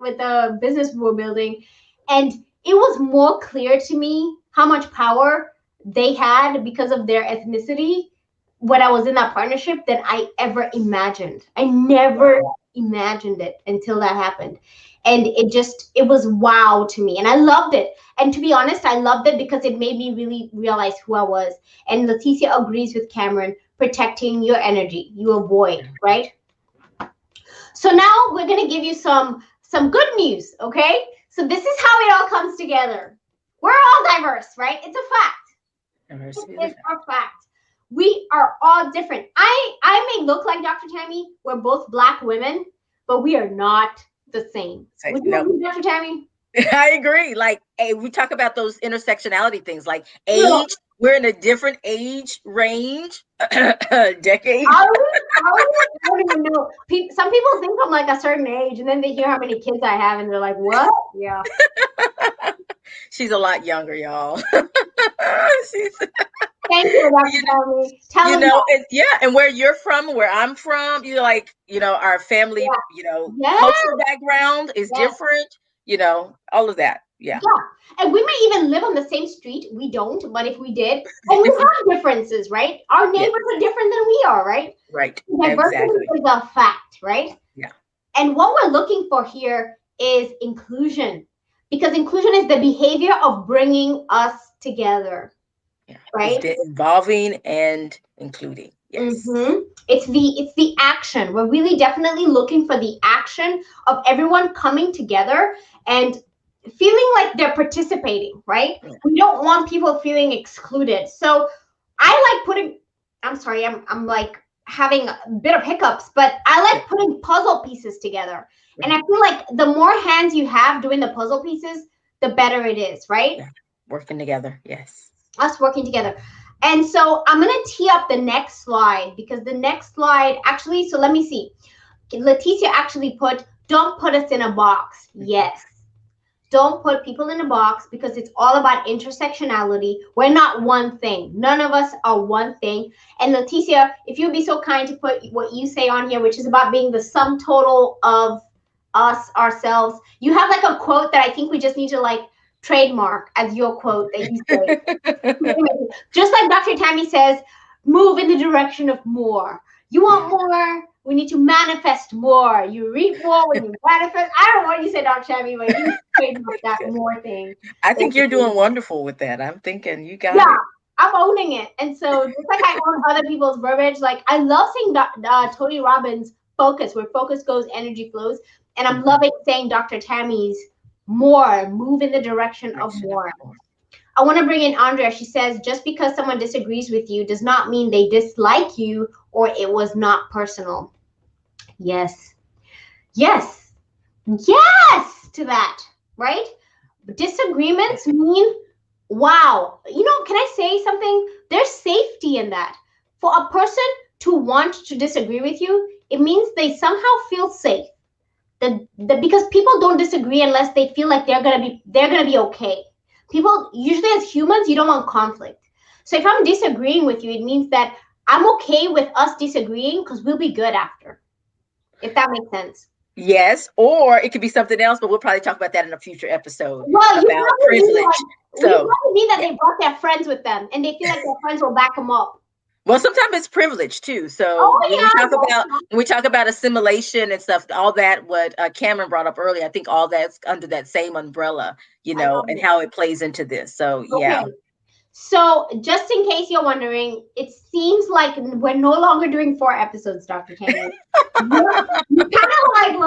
with a business we were building, and it was more clear to me how much power they had because of their ethnicity when I was in that partnership than I ever imagined. I never imagined it until that happened. And it was wow to me. And I loved it. And to be honest, I loved it because it made me really realize who I was. And Leticia agrees with Cameron, protecting your energy, you avoid, right? So now we're going to give you some good news, okay? So this is how it all comes together. We're all diverse, right? It's a fact. It is a fact. We are all different. I may look like Dr. Tammy. We're both Black women, but we are not the same. Would you agree, Dr. Tammy? I agree. Like, hey, we talk about those intersectionality things, like age. No. We're in a different age range, decade. I don't even know. Some people think I'm like a certain age, and then they hear how many kids I have, and they're like, "What?" Yeah. She's a lot younger, y'all. Thank you, Dr. Tammy. You know, and where you're from, where I'm from, you know, like, you know, our family, you know, cultural background is different, you know, all of that. Yeah. And we may even live on the same street. We don't, but if we did, and we have differences, right? Our neighbors are different than we are, right? Right. Diversity is a fact, right? Yeah. And what we're looking for here is inclusion, because inclusion is the behavior of bringing us together. Yeah. Right? It's involving and including. Yes. Mm-hmm. It's the action. We're really definitely looking for the action of everyone coming together and feeling like they're participating, right? Yeah. We don't want people feeling excluded. So I like putting, I'm sorry, I'm like having a bit of hiccups, but I like putting puzzle pieces together. Yeah. And I feel like the more hands you have doing the puzzle pieces, the better it is, right? Yeah. Working together. Yes. Us working together. And so I'm going to tee up the next slide, because the next slide actually, so let me see. Leticia actually put, don't put us in a box. Yes. Don't put people in a box, because it's all about intersectionality. We're not one thing. None of us are one thing. And Leticia, if you'd be so kind to put what you say on here, which is about being the sum total of us, ourselves. You have like a quote that I think we just need to like trademark as your quote that you say. Just like Dr. Tammy says, move in the direction of more. You want more? We need to manifest more. You reap more when you manifest. I don't know what you said, Dr. Tammy, but you trademark that more thing. I think you're doing wonderful with that. I'm thinking you got it. I'm owning it. And so just like I own other people's verbiage, like I love saying Tony Robbins' focus, where focus goes, energy flows. And I'm loving saying Dr. Tammy's more, move in the direction of more. I want to bring in Andrea. She says, just because someone disagrees with you does not mean they dislike you or it was not personal. Yes. Yes. Yes to that, right? Disagreements mean, wow. You know, can I say something? There's safety in that. For a person to want to disagree with you, it means they somehow feel safe. Because people don't disagree unless they feel like they're gonna be okay. People usually, as humans, you don't want conflict. So if I'm disagreeing with you, it means that I'm okay with us disagreeing because we'll be good after. If that makes sense. Yes, or it could be something else, but we'll probably talk about that in a future episode Well, you about probably mean privilege. you So, probably mean that yeah. they brought their friends with them and they feel like their friends will back them up. Well, sometimes it's privilege too. So Oh yeah, when we talk about assimilation and stuff, all that what Cameron brought up earlier, I think all that's under that same umbrella, I love and it. how it plays into this. So Okay. yeah. So, just in case you're wondering, it seems like we're no longer doing 4 episodes, Dr. Tammy. You're kind of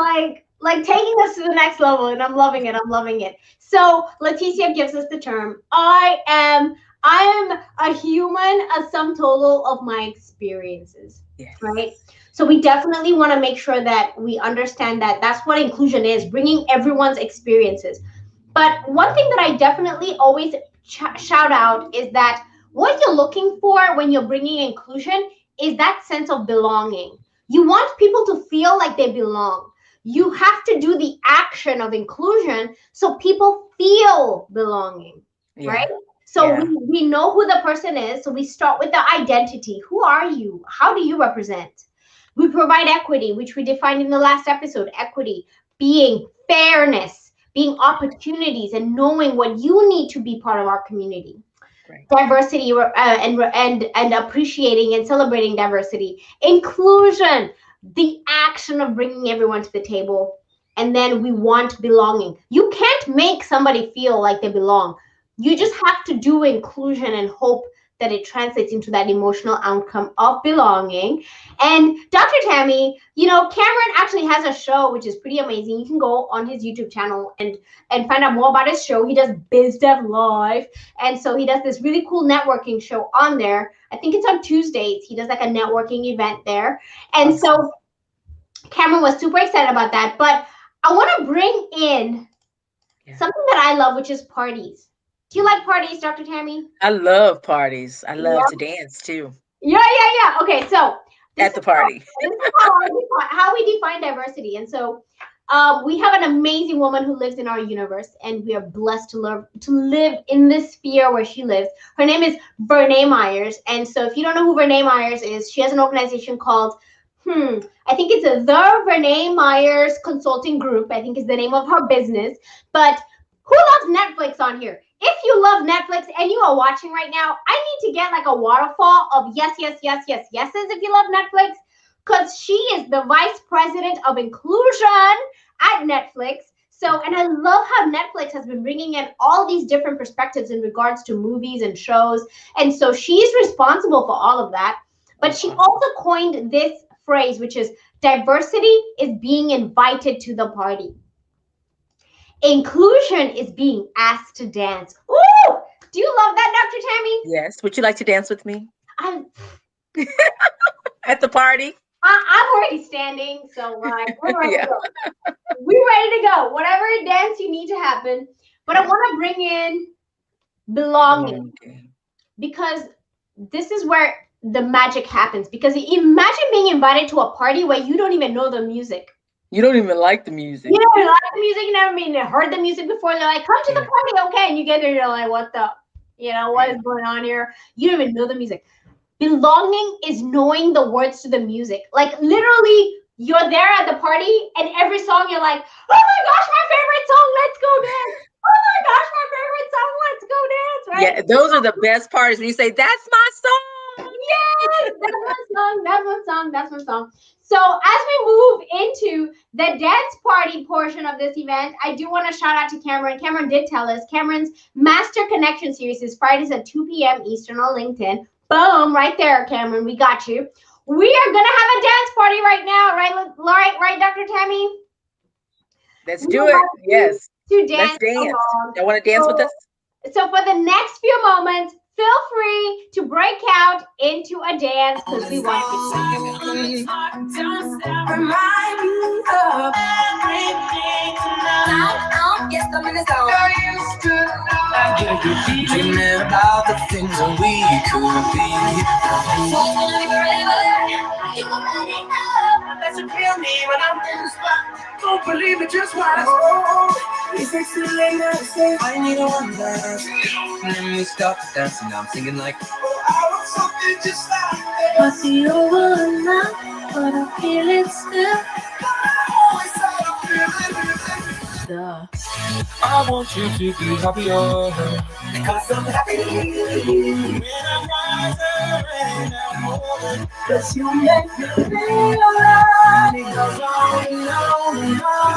like taking us to the next level, and I'm loving it. I'm loving it. So, Leticia gives us the term. I am a human, a sum total of my experiences. Yes. Right. So we definitely want to make sure that we understand that that's what inclusion is, bringing everyone's experiences. But one thing that I definitely always shout out is that what you're looking for when you're bringing inclusion is that sense of belonging. You want people to feel like they belong. You have to do the action of inclusion so people feel belonging, Yeah. right? So Yeah. we know who the person is. So we start with the identity. Who are you? How do you represent? We provide equity, which we defined in the last episode. Equity being fairness, being opportunities, and knowing what you need to be part of our community. Right. Diversity and appreciating and celebrating diversity. Inclusion, the action of bringing everyone to the table. And then we want belonging. You can't make somebody feel like they belong. You just have to do inclusion and hope that it translates into that emotional outcome of belonging. And Dr. Tammy, Cameron actually has a show which is pretty amazing. You can go on his YouTube channel and find out more about his show. He does Biz Dev Live, and so he does this really cool networking show on there. I think it's on Tuesdays. He does like a networking event there, and so Cameron was super excited about that. But I want to bring in something that I love, which is parties. Do you like parties, Dr. Tammy? I love parties. I love to dance too. Yeah. Okay, so At the party. This is how we define diversity. And so we have an amazing woman who lives in our universe, and we are blessed to live in this sphere where she lives. Her name is Vernee Myers. And so if you don't know who Vernee Myers is, she has an organization called, I think it's the Vernee Myers Consulting Group, I think is the name of her business. But who loves Netflix on here? If you love Netflix and you are watching right now, I need to get like a waterfall of yeses if you love Netflix, because she is the vice president of inclusion at Netflix. So, and I love how Netflix has been bringing in all these different perspectives in regards to movies and shows. And so she's responsible for all of that. But she also coined this phrase, which is diversity is being invited to the party. Inclusion is being asked to dance. Ooh! Do you love that, Dr. Tammy? Yes. Would you like to dance with me? I'm at the party? I'm already standing, so like we're ready Yeah. to go. We're ready to go. Whatever dance you need to happen. But I want to bring in belonging, because this is where the magic happens. Because imagine being invited to a party where you don't even know the music. You don't even like the music. You don't even like the music. You never even heard the music before. They're like, come to the party, okay? And you get there, you're like, what the, what is going on here? You don't even know the music. Belonging is knowing the words to the music. Like literally, you're there at the party, and every song you're like, oh my gosh, my favorite song, let's go dance. Oh my gosh, my favorite song, let's go dance, right? Yeah, those are the best parties when you say, that's my song. Yes, that's my song. So as we move into the dance party portion of this event, I do want to shout out to Cameron. Cameron did tell us Cameron's Master Connection series is Fridays at 2 p.m. Eastern on LinkedIn. Boom, right there, Cameron. We got you. We are going to have a dance party right now, right, Dr. Tammy? Let's do it. Yes. To dance. Let's dance. Y'all want to dance with us? So for the next few moments, feel free to break out into a dance because we want you. Dreaming about the things that we could be. tries to kill me when I'm in the spot. Don't believe it, just watch. Oh, it's too late now to say I need a one dance. And then we start dancing. I'm singing like, oh, I want something just like that. I see over now, but I feel it still. I want you to be happier because I'm happy when I'm wiser and I'm older. Cause you make me feel alright. It goes on and on and on.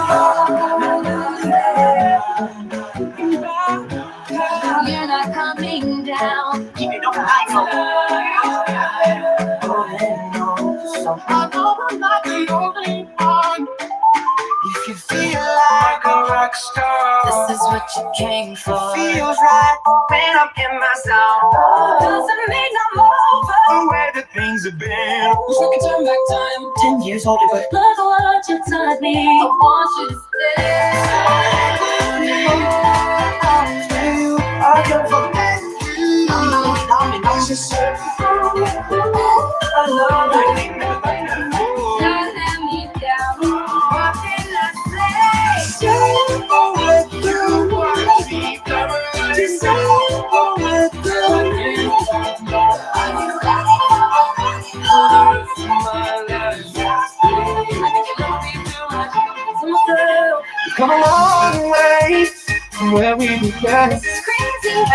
You're not coming down. Keep it on the high note. So I know I'm not the only one. If you feel like a rock star, This is what you came for. feels right when I'm in my zone. Doesn't mean I'm over. The way that things have been. Wish we could turn back time 10 years older, but Look what you taught me. I want you to stay. I can't forget you. I'm in anxious. I love it. Don't let me down. What can I say? Say with you, what we done. Just say with you. Come a long way from where we began. Crazy.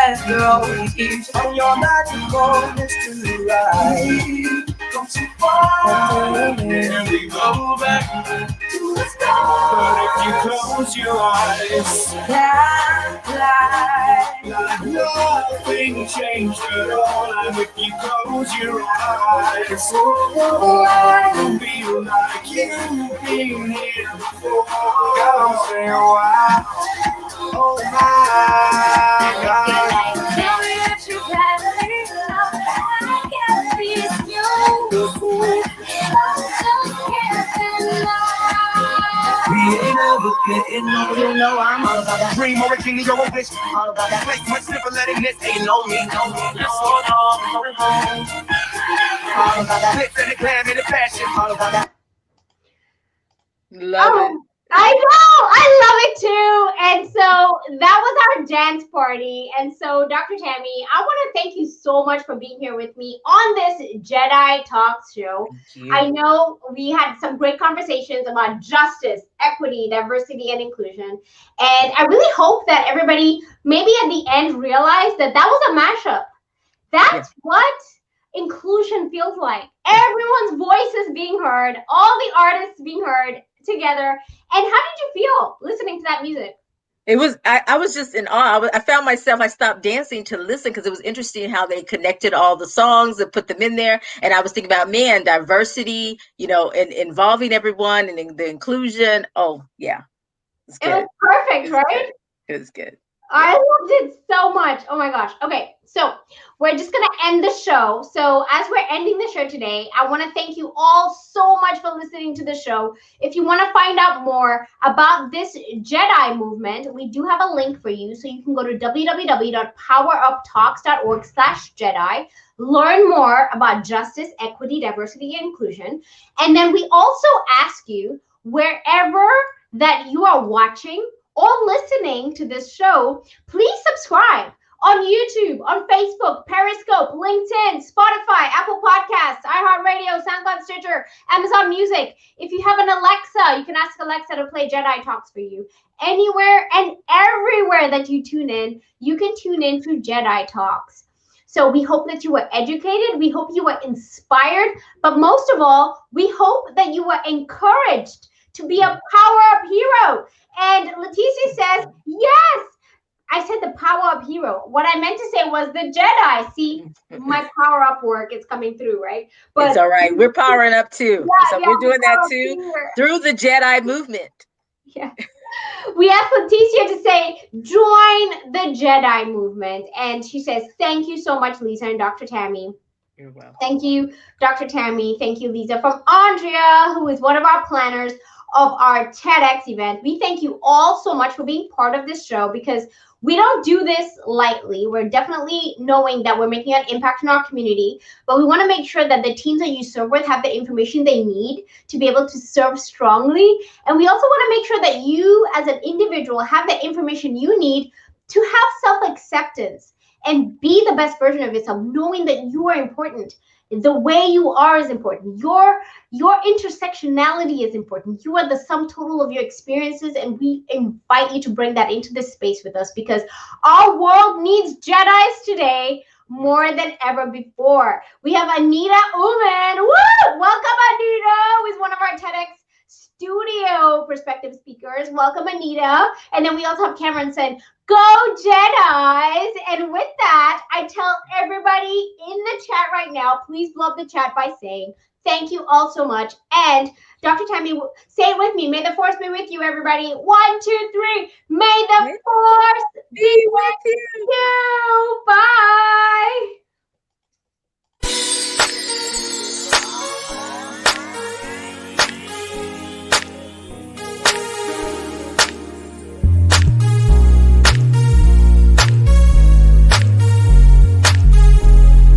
As there always is on your magical mystery ride. Come too far and we go back to the start. But if you close your eyes, like nothing changed at all. And if you close your eyes, I will feel like you've been here before. Gotta say wow, oh my God. Tell me that you got me. I can't be you. We ain't ever getting no, you know I'm all about that. Dream or a king, you're a wish. All about that. Place much simple, letting this ain't no me, no me. All about that. Flips and the glam and the fashion. All about that. Love it. I know, I love it too. And so that was our dance party. And so, Dr. Tammy, I want to thank you so much for being here with me on this JEDI Talks show. I know we had some great conversations about justice, equity, diversity, and inclusion. And I really hope that everybody maybe at the end realized that that was a mashup. That's what inclusion feels like. Everyone's voice is being heard, all the artists being heard together. And how did you feel listening to that music? It was, I was just in awe. I found myself, I stopped dancing to listen because it was interesting how they connected all the songs and put them in there. And I was thinking about, man, diversity, you know, and involving everyone and the inclusion. Oh, yeah. It's good. It was perfect, right? Good. It was good. I loved it so much. Oh my gosh. Okay, so we're just going to end the show. So as we're ending the show today, I want to thank you all so much for listening to the show. If you want to find out more about this JEDI movement, we do have a link for you. So you can go to www.poweruptalks.org/JEDI, learn more about justice, equity, diversity, and inclusion. And then we also ask you, wherever that you are watching or listening to this show, please subscribe on YouTube, on Facebook, Periscope, LinkedIn, Spotify, Apple Podcasts, iHeartRadio, SoundCloud, Stitcher, Amazon Music. If you have an Alexa, you can ask Alexa to play JEDI Talks for you. Anywhere and everywhere that you tune in, you can tune in to JEDI Talks. So we hope that you were educated. We hope you were inspired. But most of all, we hope that you were encouraged to be a power-up hero. And Leticia says, yes, I said the power-up hero. What I meant to say was the JEDI. See, my power-up work is coming through, right? But it's all right. We're powering up too. Yeah, We're doing that too through the JEDI movement. Yeah. We asked Leticia to say, join the JEDI movement. And she says, thank you so much, Lisa and Dr. Tammy. You're welcome. Thank you, Dr. Tammy. Thank you, Lisa. From Andrea, who is one of our planners. of our TEDx event. We thank you all so much for being part of this show, because we don't do this lightly. We're definitely knowing that we're making an impact in our community, but we want to make sure that the teams that you serve with have the information they need to be able to serve strongly. And we also want to make sure that you as an individual have the information you need to have self-acceptance and be the best version of yourself, knowing that you are important. The way you are is important. Your intersectionality is important. You are the sum total of your experiences, and we invite you to bring that into this space with us, because our world needs Jedis today more than ever before. We have Anita Uman. Woo! Welcome, Anita, who is one of our TEDx Studio perspective speakers. Welcome, Anita. And then we also have Cameron saying, "Go Jedis!" And with that, I tell everybody in the chat right now, please blow up the chat by saying thank you all so much. And Dr. Tammy, say it with me. May the force be with you, everybody. 1, 2, 3. May the force be with you. Bye.